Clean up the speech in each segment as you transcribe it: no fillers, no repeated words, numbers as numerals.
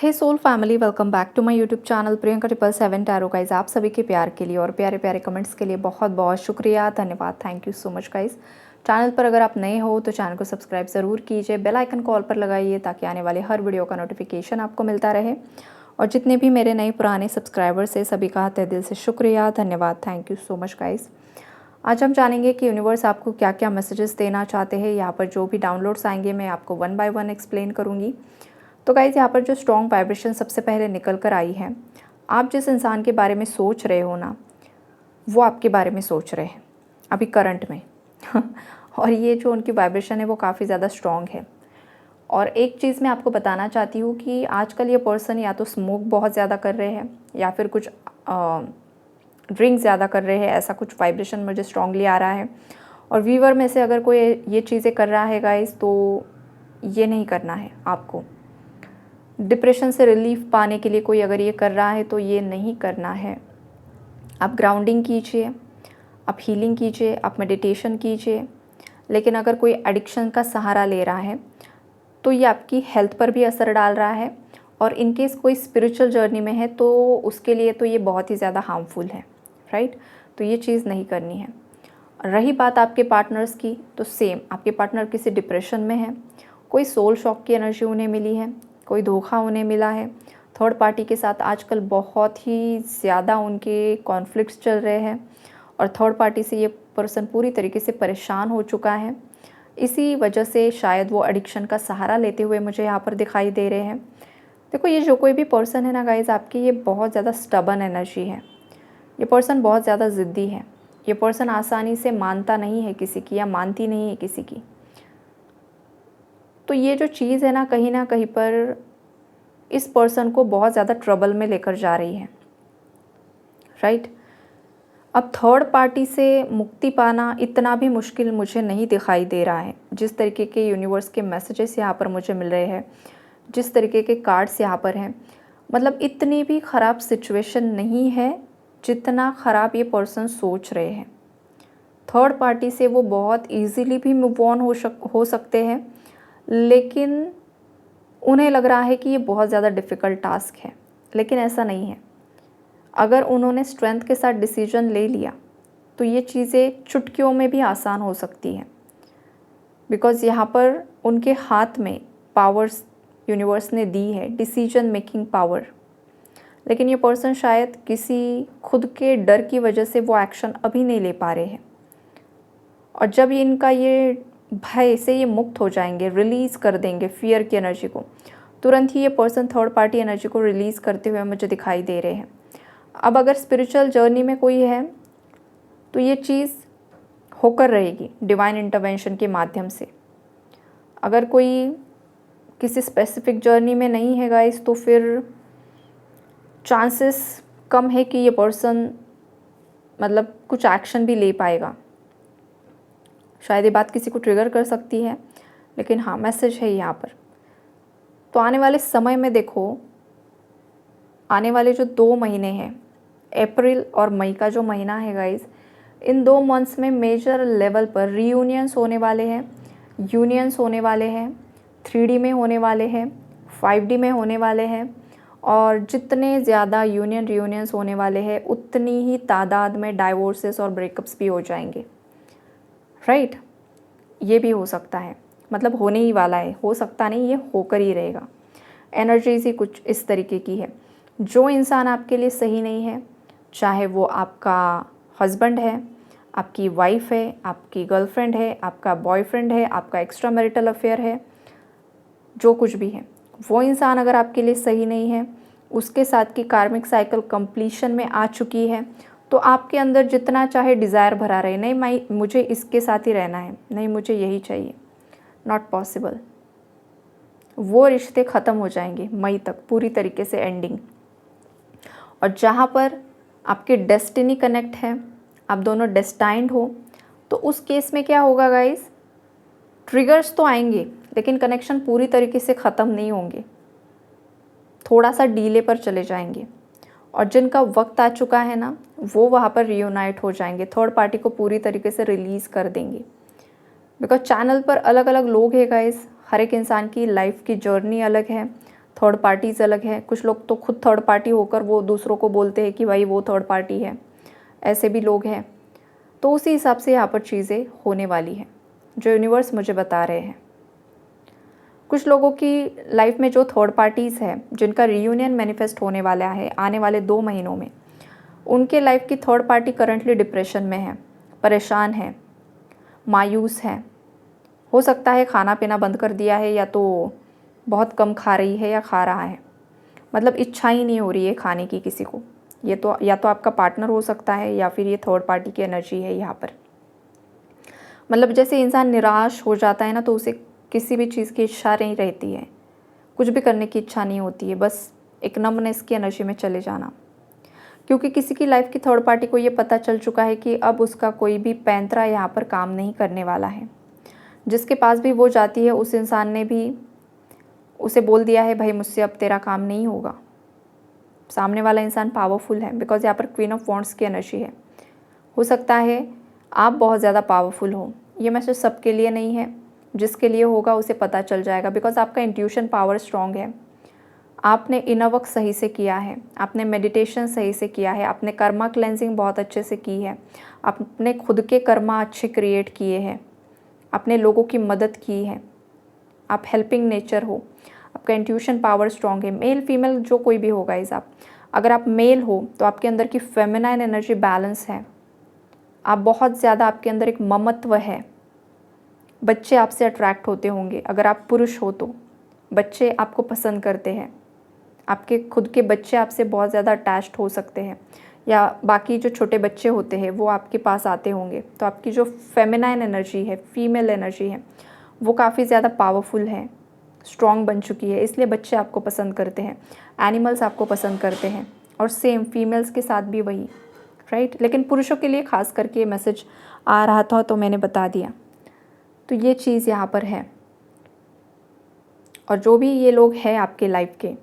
Hey soul family, welcome back to my YouTube channel Priyanka 777 tarot guys. आप सभी के प्यार के लिए और प्यारे प्यारे कमेंट्स के लिए बहुत बहुत शुक्रिया, धन्यवाद, thank you so much guys. Channel पर अगर आप नए हो तो चैनल को सब्सक्राइब ज़रूर कीजिए, बेल आइकन कॉल पर लगाइए ताकि आने वाले हर वीडियो का नोटिफिकेशन आपको मिलता रहे। और जितने भी मेरे नए पुराने सब्सक्राइबर्स हैं सभी का तहे दिल से शुक्रिया, धन्यवाद, thank you so much guys. आज हम जानेंगे कि यूनिवर्स आपको क्या क्या मैसेजेस देना चाहते हैं। यहाँ पर जो भी डाउनलोड्स आएंगे मैं आपको 1 बाय 1 एक्सप्लेन करूँगी। तो गाइज़, यहाँ पर जो स्ट्रॉन्ग वाइब्रेशन सबसे पहले निकल कर आई है, आप जिस इंसान के बारे में सोच रहे हो ना, वो आपके बारे में सोच रहे हैं अभी करंट में और ये जो उनकी वाइब्रेशन है वो काफ़ी ज़्यादा स्ट्रॉन्ग है। और एक चीज़ मैं आपको बताना चाहती हूँ कि आजकल ये पर्सन या तो स्मोक बहुत ज़्यादा कर रहे हैं या फिर कुछ ड्रिंक ज़्यादा कर रहे हैं, ऐसा कुछ वाइब्रेशन मुझे स्ट्रांगली आ रहा है। और व्यूअर में से अगर कोई ये चीज़ें कर रहा है गाइज़, तो ये नहीं करना है आपको। डिप्रेशन से रिलीफ पाने के लिए कोई अगर ये कर रहा है तो ये नहीं करना है। आप ग्राउंडिंग कीजिए, आप हीलिंग कीजिए, आप मेडिटेशन कीजिए। लेकिन अगर कोई एडिक्शन का सहारा ले रहा है तो ये आपकी हेल्थ पर भी असर डाल रहा है। और इनकेस कोई स्पिरिचुअल जर्नी में है तो उसके लिए तो ये बहुत ही ज़्यादा हार्मफुल है, राइट। तो ये चीज़ नहीं करनी है। रही बात आपके पार्टनर्स की, तो सेम, आपके पार्टनर किसी डिप्रेशन में है, कोई सोल शॉक की एनर्जी उन्हें मिली है, कोई धोखा उन्हें मिला है। थर्ड पार्टी के साथ आजकल बहुत ही ज़्यादा उनके कॉन्फ्लिक्ट्स चल रहे हैं और थर्ड पार्टी से ये पर्सन पूरी तरीके से परेशान हो चुका है। इसी वजह से शायद वो एडिक्शन का सहारा लेते हुए मुझे यहाँ पर दिखाई दे रहे हैं। देखो, ये जो कोई भी पर्सन है ना गाइज आपकी, ये बहुत ज़्यादा स्टबन एनर्जी है। ये पर्सन बहुत ज़्यादा ज़िद्दी है। ये पर्सन आसानी से मानता नहीं है किसी की या मानती नहीं है किसी की। तो ये जो चीज़ है ना कहीं पर इस पर्सन को बहुत ज़्यादा ट्रबल में लेकर जा रही है, राइट। अब थर्ड पार्टी से मुक्ति पाना इतना भी मुश्किल मुझे नहीं दिखाई दे रहा है। जिस तरीके के यूनिवर्स के मैसेजेस यहाँ पर मुझे मिल रहे हैं, जिस तरीके के कार्ड्स यहाँ पर हैं, मतलब इतनी भी ख़राब सिचुएशन नहीं है जितना ख़राब ये पर्सन सोच रहे हैं। थर्ड पार्टी से वो बहुत इजीली भी मूव ऑन हो सकते हैं, लेकिन उन्हें लग रहा है कि ये बहुत ज़्यादा डिफ़िकल्ट टास्क है, लेकिन ऐसा नहीं है। अगर उन्होंने स्ट्रेंथ के साथ डिसीजन ले लिया तो ये चीज़ें चुटकियों में भी आसान हो सकती हैं। बिकॉज़ यहाँ पर उनके हाथ में पावर्स यूनिवर्स ने दी है, डिसीजन मेकिंग पावर। लेकिन ये पर्सन शायद किसी खुद के डर की वजह से वो एक्शन अभी नहीं ले पा रहे हैं। और जब इनका ये भय से ये मुक्त हो जाएंगे, रिलीज़ कर देंगे फियर की एनर्जी को, तुरंत ही ये पर्सन थर्ड पार्टी एनर्जी को रिलीज़ करते हुए मुझे दिखाई दे रहे हैं। अब अगर स्पिरिचुअल जर्नी में कोई है तो ये चीज़ होकर रहेगी डिवाइन इंटरवेंशन के माध्यम से। अगर कोई किसी स्पेसिफिक जर्नी में नहीं है गाइस, तो फिर चांसेस कम है कि ये पर्सन मतलब कुछ एक्शन भी ले पाएगा। शायद ये बात किसी को ट्रिगर कर सकती है, लेकिन हाँ, मैसेज है यहाँ पर। तो आने वाले समय में देखो, आने वाले जो 2 महीने हैं, अप्रैल और मई का जो महीना है गाइज, इन 2 मंथ्स में मेजर लेवल पर रीयूनियंस होने वाले हैं, यूनियंस होने वाले हैं, 3D में होने वाले हैं, 5D में होने वाले हैं। और जितने ज़्यादा यूनियन रीयूनियंस होने वाले हैं उतनी ही तादाद में डाइवोर्सेस और ब्रेकअप्स भी हो जाएंगे, राइट। ये भी हो सकता है, मतलब होने ही वाला है, हो सकता नहीं, ये होकर ही रहेगा। एनर्जीज ही कुछ इस तरीके की है। जो इंसान आपके लिए सही नहीं है, चाहे वो आपका हस्बैंड है, आपकी वाइफ है, आपकी गर्लफ्रेंड है, आपका बॉयफ्रेंड है, आपका एक्स्ट्रा मैरिटल अफेयर है, जो कुछ भी है, वो इंसान अगर आपके लिए सही नहीं है, उसके साथ की कार्मिक साइकिल कंप्लीशन में आ चुकी है, तो आपके अंदर जितना चाहे डिज़ायर भरा रहे, नहीं मुझे इसके साथ ही रहना है, नहीं मुझे यही चाहिए, नॉट पॉसिबल। वो रिश्ते ख़त्म हो जाएंगे मई तक, पूरी तरीके से एंडिंग। और जहाँ पर आपके डेस्टिनी कनेक्ट है, आप दोनों डेस्टाइंड हो, तो उस केस में क्या होगा गाइस, ट्रिगर्स तो आएंगे लेकिन कनेक्शन पूरी तरीके से ख़त्म नहीं होंगे, थोड़ा सा डीले पर चले जाएंगे। और जिनका वक्त आ चुका है ना, वो वहाँ पर रियूनाइट हो जाएंगे, थर्ड पार्टी को पूरी तरीके से रिलीज़ कर देंगे। बिकॉज चैनल पर अलग अलग लोग हैं गाइस, हर एक इंसान की लाइफ की जर्नी अलग है, थर्ड पार्टीज़ अलग है, कुछ लोग तो खुद थर्ड पार्टी होकर वो दूसरों को बोलते हैं कि भाई वो थर्ड पार्टी है, ऐसे भी लोग हैं। तो उसी हिसाब से यहाँ पर चीज़ें होने वाली हैं जो यूनिवर्स मुझे बता रहे हैं। कुछ लोगों की लाइफ में जो थर्ड पार्टीज़ है, जिनका रियूनियन मैनिफेस्ट होने वाला है आने वाले 2 महीनों में, उनके लाइफ की थर्ड पार्टी करंटली डिप्रेशन में है, परेशान है, मायूस है। हो सकता है खाना पीना बंद कर दिया है, या तो बहुत कम खा रही है या खा रहा है, मतलब इच्छा ही नहीं हो रही है खाने की किसी को। ये तो या तो आपका पार्टनर हो सकता है या फिर ये थर्ड पार्टी की एनर्जी है यहाँ पर। मतलब जैसे इंसान निराश हो जाता है ना, तो उसे किसी भी चीज़ की इच्छा नहीं रहती है, कुछ भी करने की इच्छा नहीं होती है, बस एक नमनेस की एनर्जी में चले जाना। क्योंकि किसी की लाइफ की थर्ड पार्टी को ये पता चल चुका है कि अब उसका कोई भी पैंतरा यहाँ पर काम नहीं करने वाला है। जिसके पास भी वो जाती है उस इंसान ने भी उसे बोल दिया है, भाई मुझसे अब तेरा काम नहीं होगा। सामने वाला इंसान पावरफुल है, बिकॉज यहाँ पर क्वीन ऑफ वॉन्ड्स की एनर्जी है। हो सकता है आप बहुत ज़्यादा पावरफुल हो। ये मैसेज सबके लिए नहीं है, जिसके लिए होगा उसे पता चल जाएगा, बिकॉज आपका इंट्यूशन पावर स्ट्रॉन्ग है। आपने इनर वर्क सही से किया है, आपने मेडिटेशन सही से किया है, आपने कर्मा क्लेंजिंग बहुत अच्छे से की है, आपने खुद के कर्मा अच्छे क्रिएट किए हैं, आपने लोगों की मदद की है, आप हेल्पिंग नेचर हो, आपका इंट्यूशन पावर स्ट्रॉन्ग है। मेल फीमेल जो कोई भी होगा इस आप, अगर आप मेल हो तो आपके अंदर की फेमिनाइन एनर्जी बैलेंस है। आप बहुत ज़्यादा, आपके अंदर एक ममत्व है, बच्चे आपसे अट्रैक्ट होते होंगे। अगर आप पुरुष हो तो बच्चे आपको पसंद करते हैं, आपके खुद के बच्चे आपसे बहुत ज़्यादा अटैच्ड हो सकते हैं, या बाकी जो छोटे बच्चे होते हैं वो आपके पास आते होंगे। तो आपकी जो फेमिनाइन एनर्जी है, फीमेल एनर्जी है, वो काफ़ी ज़्यादा पावरफुल है, स्ट्रॉन्ग बन चुकी है, इसलिए बच्चे आपको पसंद करते हैं, एनिमल्स आपको पसंद करते हैं, और सेम फीमेल्स के साथ भी वही, राइट। लेकिन पुरुषों के लिए खास करके ये मैसेज आ रहा था तो मैंने बता दिया। तो ये चीज़ यहाँ पर है। और जो भी ये लोग हैं आपके लाइफ के,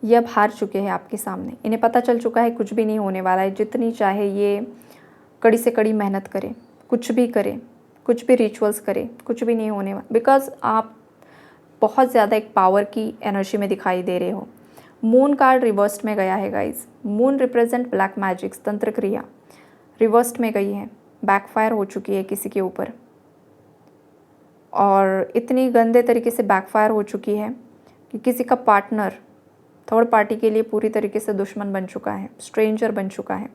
ये अब हार चुके हैं आपके सामने। इन्हें पता चल चुका है कुछ भी नहीं होने वाला है। जितनी चाहे ये कड़ी से कड़ी मेहनत करें, कुछ भी करें, कुछ भी रिचुअल्स करें, कुछ भी नहीं होने वाला, बिकॉज आप बहुत ज़्यादा एक पावर की एनर्जी में दिखाई दे रहे हो। मून कार्ड रिवर्स्ड में गया है guys. Moon represent black magics, तंत्र क्रिया, रिवर्स्ड में गई है, बैकफायर हो चुकी है किसी के ऊपर, और इतनी गंदे तरीके से बैकफायर हो चुकी है कि किसी का पार्टनर थर्ड पार्टी के लिए पूरी तरीके से दुश्मन बन चुका है, स्ट्रेंजर बन चुका है।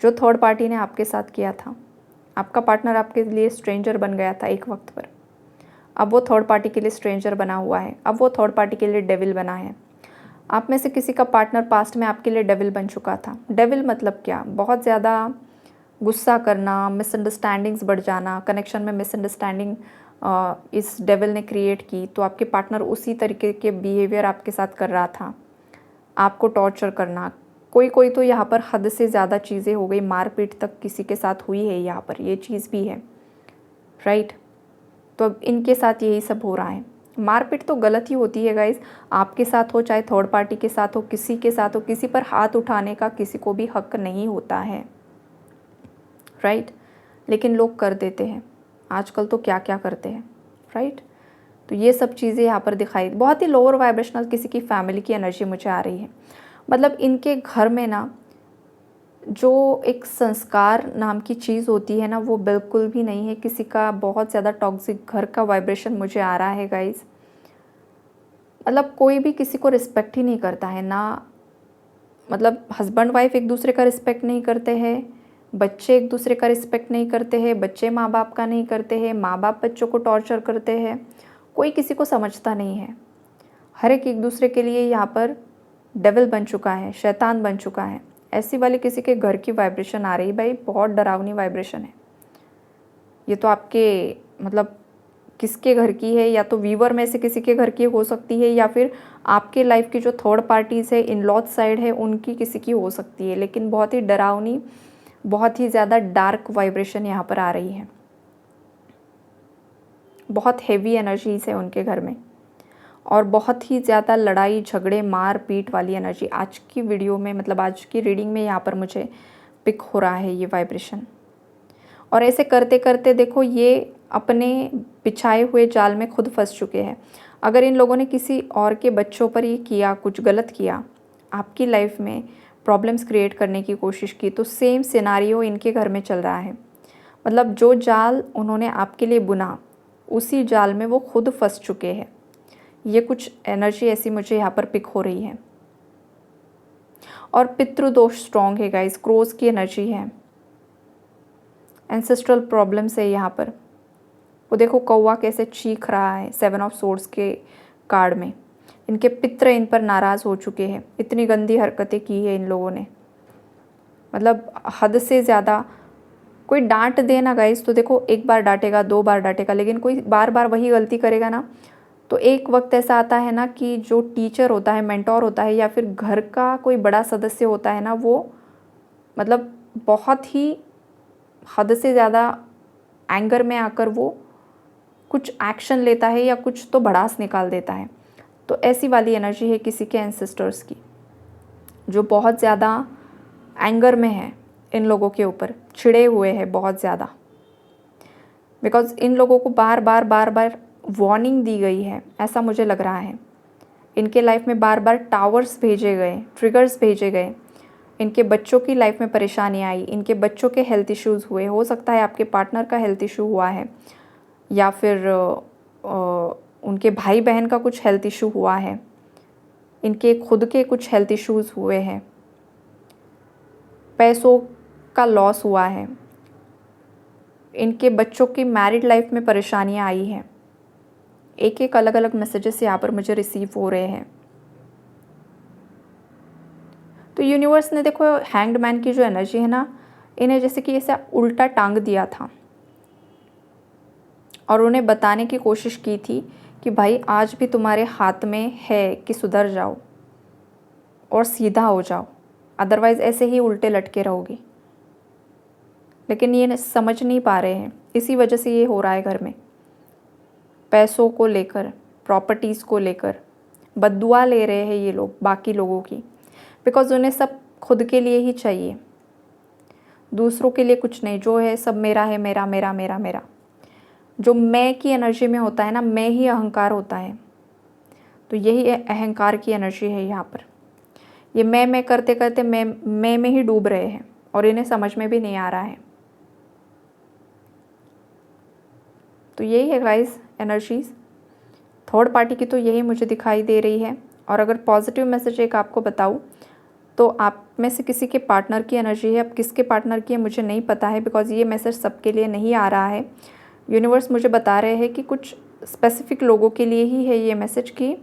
जो थर्ड पार्टी ने आपके साथ किया था, आपका पार्टनर आपके लिए स्ट्रेंजर बन गया था एक वक्त पर, अब वो थर्ड पार्टी के लिए स्ट्रेंजर बना हुआ है, अब वो थर्ड पार्टी के लिए डेविल बना है। आप में से किसी का पार्टनर पास्ट में आपके लिए डेविल बन चुका था। डेविल मतलब क्या? बहुत ज़्यादा गुस्सा करना, मिसअंडरस्टैंडिंग्स बढ़ जाना, कनेक्शन में मिसअंडरस्टैंडिंग इस डेविल ने क्रिएट की, तो आपके पार्टनर उसी तरीके के बिहेवियर आपके साथ कर रहा था, आपको टॉर्चर करना। कोई तो यहाँ पर हद से ज़्यादा चीज़ें हो गई, मारपीट तक किसी के साथ हुई है, यहाँ पर ये चीज़ भी है, राइट। तो अब इनके साथ यही सब हो रहा है। मारपीट तो गलत ही होती है गाइज, आपके साथ हो चाहे थर्ड पार्टी के साथ हो, किसी के साथ हो, किसी पर हाथ उठाने का किसी को भी हक नहीं होता है, राइट। लेकिन लोग कर देते हैं आजकल, तो क्या क्या करते हैं, राइट। तो ये सब चीज़ें यहाँ पर दिखाई, बहुत ही लोअर वाइब्रेशनल किसी की फैमिली की एनर्जी मुझे आ रही है। मतलब इनके घर में ना जो एक संस्कार नाम की चीज़ होती है ना, वो बिल्कुल भी नहीं है। किसी का बहुत ज़्यादा टॉक्सिक घर का वाइब्रेशन मुझे आ रहा है गाइज। मतलब कोई भी किसी को रिस्पेक्ट ही नहीं करता है ना, मतलब हस्बैंड वाइफ एक दूसरे का रिस्पेक्ट नहीं करते हैं, बच्चे एक दूसरे का रिस्पेक्ट नहीं करते हैं, बच्चे माँ बाप का नहीं करते हैं, माँ बाप बच्चों को टॉर्चर करते हैं, कोई किसी को समझता नहीं है। हर एक दूसरे के लिए यहाँ पर डेविल बन चुका है, शैतान बन चुका है। ऐसी वाली किसी के घर की वाइब्रेशन आ रही, भाई बहुत डरावनी वाइब्रेशन है ये। तो आपके मतलब किसके घर की है, या तो व्यूवर में से किसी के घर की हो सकती है, या फिर आपके लाइफ की जो थर्ड पार्टीज़ है, इन लॉज साइड है, उनकी किसी की हो सकती है। लेकिन बहुत ही डरावनी, बहुत ही ज़्यादा डार्क वाइब्रेशन यहाँ पर आ रही है। बहुत हेवी एनर्जीज है उनके घर में, और बहुत ही ज़्यादा लड़ाई झगड़े मार पीट वाली एनर्जी आज की वीडियो में, मतलब आज की रीडिंग में यहाँ पर मुझे पिक हो रहा है ये वाइब्रेशन। और ऐसे करते करते देखो ये अपने बिछाए हुए जाल में खुद फंस चुके हैं। अगर इन लोगों ने किसी और के बच्चों पर ये किया, कुछ गलत किया, आपकी लाइफ में प्रॉब्लम्स क्रिएट करने की कोशिश की, तो सेम सिनारियो इनके घर में चल रहा है। मतलब जो जाल उन्होंने आपके लिए बुना, उसी जाल में वो खुद फंस चुके हैं। ये कुछ एनर्जी ऐसी मुझे यहाँ पर पिक हो रही है। और पितृदोष स्ट्रॉन्ग है गाइस, क्रोस की एनर्जी है, एंसेस्ट्रल प्रॉब्लम्स है यहाँ पर। वो देखो कौवा कैसे चीख रहा है 7 ऑफ सोर्ड्स के कार्ड में। इनके पित्र इन पर नाराज़ हो चुके हैं, इतनी गंदी हरकतें की है इन लोगों ने, मतलब हद से ज़्यादा। कोई डांट दे ना गाइस तो देखो, एक बार डांटेगा, 2 बार डांटेगा, लेकिन कोई बार बार वही गलती करेगा ना, तो एक वक्त ऐसा आता है ना कि जो टीचर होता है, मेंटोर होता है, या फिर घर का कोई बड़ा सदस्य होता है ना, वो मतलब बहुत ही हद से ज़्यादा एंगर में आकर वो कुछ एक्शन लेता है या कुछ तो भड़ास निकाल देता है। तो ऐसी वाली एनर्जी है किसी के एंसेस्टर्स की, जो बहुत ज़्यादा एंगर में है, इन लोगों के ऊपर छिड़े हुए हैं बहुत ज़्यादा। बिकॉज़ इन लोगों को बार बार वार्निंग दी गई है, ऐसा मुझे लग रहा है। इनके लाइफ में बार बार टावर्स भेजे गए, ट्रिगर्स भेजे गए। इनके बच्चों की लाइफ में परेशानी आई, इनके बच्चों के हेल्थ इश्यूज़ हुए, हो सकता है आपके पार्टनर का हेल्थ इशू हुआ है, या फिर उनके भाई बहन का कुछ हेल्थ इशू हुआ है, इनके खुद के कुछ हेल्थ इश्यूज़ हुए हैं, पैसों का लॉस हुआ है, इनके बच्चों की मैरिड लाइफ में परेशानियां आई हैं। एक एक अलग अलग मैसेजेस यहाँ पर मुझे रिसीव हो रहे हैं। तो यूनिवर्स ने देखो हैंग्ड मैन की जो एनर्जी है ना, इन्हें जैसे कि ऐसा उल्टा टांग दिया था और उन्हें बताने की कोशिश की थी कि भाई आज भी तुम्हारे हाथ में है कि सुधर जाओ और सीधा हो जाओ, अदरवाइज़ ऐसे ही उल्टे लटके रहोगी। लेकिन ये समझ नहीं पा रहे हैं, इसी वजह से ये हो रहा है घर में। पैसों को लेकर, प्रॉपर्टीज़ को लेकर बद्दुआ ले रहे हैं ये लोग बाकी लोगों की, बिकॉज़ उन्हें सब खुद के लिए ही चाहिए, दूसरों के लिए कुछ नहीं। जो है सब मेरा है, मेरा मेरा मेरा मेरा। जो मैं की एनर्जी में होता है ना, मैं ही अहंकार होता है। तो यही अहंकार की एनर्जी है यहाँ पर। ये मैं करते करते मैं में ही डूब रहे हैं और इन्हें समझ में भी नहीं आ रहा है। तो यही है गाइस एनर्जीज़ थर्ड पार्टी की, तो यही मुझे दिखाई दे रही है। और अगर पॉजिटिव मैसेज एक आपको बताऊँ तो आप में से किसी के पार्टनर की एनर्जी है। अब किसके पार्टनर की है मुझे नहीं पता है, बिकॉज़ ये मैसेज सबके लिए नहीं आ रहा है। यूनिवर्स मुझे बता रहे हैं कि कुछ स्पेसिफिक लोगों के लिए ही है ये मैसेज, कि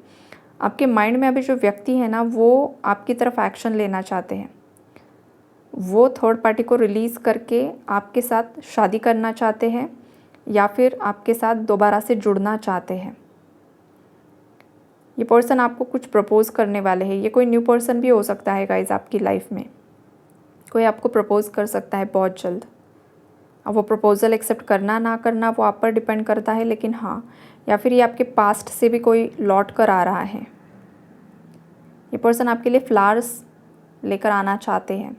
आपके माइंड में अभी जो व्यक्ति है ना, वो आपकी तरफ एक्शन लेना चाहते हैं। वो थर्ड पार्टी को रिलीज़ करके आपके साथ शादी करना चाहते हैं, या फिर आपके साथ दोबारा से जुड़ना चाहते हैं। ये पर्सन आपको कुछ प्रपोज़ करने वाले हैं। ये कोई न्यू पर्सन भी हो सकता है गाइज आपकी लाइफ में। कोई आपको प्रपोज़ कर सकता है बहुत जल्द। अब वो प्रपोज़ल एक्सेप्ट करना ना करना वो आप पर डिपेंड करता है, लेकिन हाँ, या फिर ये आपके पास्ट से भी कोई लौट कर आ रहा है। ये पर्सन आपके लिए फ्लावर्स लेकर आना चाहते हैं।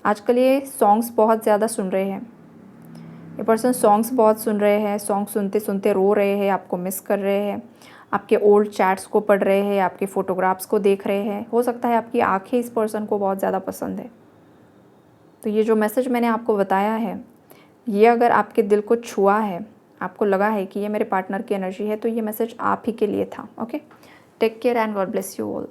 आजकल ये सॉन्ग्स बहुत ज़्यादा सुन रहे हैं। ये पर्सन सॉन्ग्स बहुत सुन रहे हैं, सॉन्ग सुनते सुनते रो रहे हैं, आपको मिस कर रहे हैं, आपके ओल्ड चैट्स को पढ़ रहे हैं, आपके फ़ोटोग्राफ्स को देख रहे हैं। हो सकता है आपकी आंखें इस पर्सन को बहुत ज़्यादा पसंद है। तो ये जो मैसेज मैंने आपको बताया है, ये अगर आपके दिल को छुआ है, आपको लगा है कि ये मेरे पार्टनर की एनर्जी है, तो ये मैसेज आप ही के लिए था। Okay, take care and God bless you all.